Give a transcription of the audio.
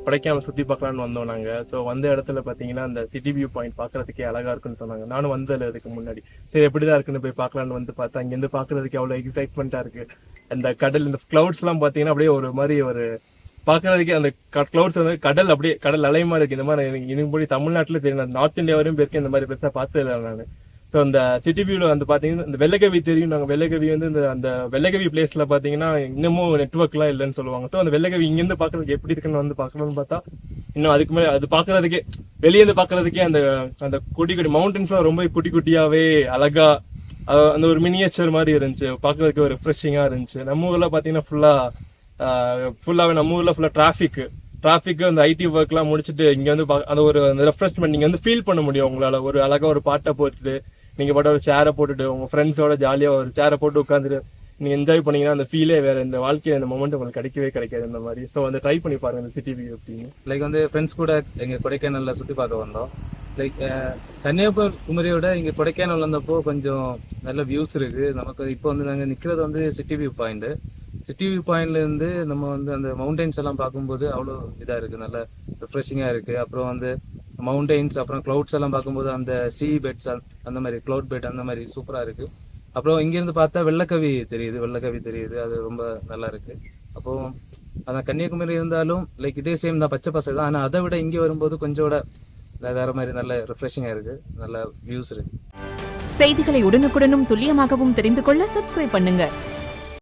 கொடைக்கானல் சுற்றி பார்க்கலான்னு வந்தோம் நாங்கள். ஸோ வந்த இடத்துல பார்த்தீங்கன்னா அந்த சிட்டி வியூ பாயிண்ட் பார்க்கறதுக்கே அழகாக இருக்குன்னு சொன்னாங்க. நானும் வந்ததில்லை இதுக்கு முன்னாடி. சரி எப்படி தான் இருக்குன்னு போய் பார்க்கலான்னு வந்து பார்த்தா இங்கேருந்து பார்க்கறதுக்கு அவ்வளோ எக்ஸைட்மெண்ட்டாக இருக்குது. அந்த கடல், இந்த க்ளவுட்ஸ்லாம் பார்த்தீங்கன்னா அப்படியே ஒரு மாதிரி ஒரு பார்க்கறதுக்கே அந்த க்ளவுட்ஸ் வந்து கடல் அப்படியே கடல் அலை மாதிரி இருக்கு. இந்த மாதிரி இதுக்கு முன்னாடி தமிழ்நாட்டில் தெரியும், நார்த் இந்தியா வரையும் போயிருக்கேன், இந்த மாதிரி பெருசாக பார்த்ததில்லை நான். ஸோ அந்த சிட்டி வியூவில் வந்து பார்த்தீங்கன்னா இந்த வெள்ளக்கவி தெரியும். நாங்கள் வெள்ளக்கவி வந்து அந்த வெள்ளக்கவி பிளேஸில் பார்த்தீங்கன்னா இன்னமும் நெட்ஒர்க்லாம் இல்லைன்னு சொல்லுவாங்க. ஸோ அந்த வெள்ளக்கவி இங்கேருந்து பார்க்கறதுக்கு எப்படி இருக்குன்னு வந்து பார்க்கணும்னு பார்த்தா இன்னும் அதுக்கு மேலே அது பார்க்கறதுக்கே வெளியேந்து பார்க்கறதுக்கே அந்த அந்த குட்டி குட்டி மவுண்டன்ஸ்லாம் ரொம்ப குட்டி குட்டியாவே அழகா அந்த ஒரு மினியேச்சர் மாதிரி இருந்துச்சு. பார்க்கறதுக்கு ஒரு ரிஃப்ரெஷிங்காக இருந்துச்சு. நம்ம ஊரில் பார்த்தீங்கன்னா ஃபுல்லாகவே நம்ம ஊரில் ஃபுல்லாக டிராஃபிக் அந்த ஐடி ஒர்க்லாம் முடிச்சுட்டு இங்கே வந்து அந்த ஒரு ரெஃப்ரெஷ்மெண்ட் நீங்கள் வந்து ஃபீல் பண்ண முடியும். உங்களால் ஒரு அழகாக ஒரு பாட்டை போட்டுட்டு நீங்கள் பாட்ட ஒரு சேரை போட்டுட்டு உங்கள் ஃப்ரெண்ட்ஸோட ஜாலியாக ஒரு சேரை போட்டு உட்காந்துட்டு நீங்கள் என்ஜாய் பண்ணீங்கன்னா அந்த ஃபீலே வேறு. இந்த வாழ்க்கையில் இந்த மொமெண்ட் உங்களுக்கு கிடைக்காது இந்த மாதிரி. ஸோ வந்து ட்ரை பண்ணி பாருங்க இந்த சிட்டி வியூ அப்படின்னு. லைக் வந்து ஃப்ரெண்ட்ஸ் கூட எங்கள் கொடைக்கானலில் சுற்றி பார்க்க வந்தோம். லைக் கன்னியாகுமரியோட இங்கே கொடைக்கானல் வந்தப்போ கொஞ்சம் நல்ல வியூஸ் இருக்குது நமக்கு. இப்போ வந்து நாங்கள் நிற்கிறது வந்து city view point. City view பாயிண்ட்லேருந்து நம்ம வந்து அந்த மவுண்டெயின்ஸ் எல்லாம் பார்க்கும்போது அவ்வளோ இதாக இருக்குது, நல்ல ரிஃப்ரெஷிங்காக இருக்குது. அப்புறம் வந்து மவுண்டெயின்ஸ் அப்புறம் க்ளவுட்ஸ் எல்லாம் பார்க்கும்போது அந்த சி பெட்ஸ் அந்த மாதிரி க்ளவுட் பெட் அந்த மாதிரி சூப்பராக இருக்குது. அப்புறம் இங்கேருந்து பார்த்தா வெள்ளக்கவி தெரியுது, அது ரொம்ப நல்லா இருக்குது. அப்போ அதான் கன்னியாகுமரி இருந்தாலும் லைக் இதே சேம் தான், பச்சை பசை தான். ஆனால் அதை விட இங்கே வரும்போது கொஞ்சம் வேற மாதிரி நல்ல ரிஃப்ரெஷிங்காக இருக்குது, நல்ல வியூஸ் இருக்குது. செய்திகளை உடனுக்குடனும் துல்லியமாகவும் தெரிந்து கொள்ள சப்ஸ்கிரைப் பண்ணுங்க.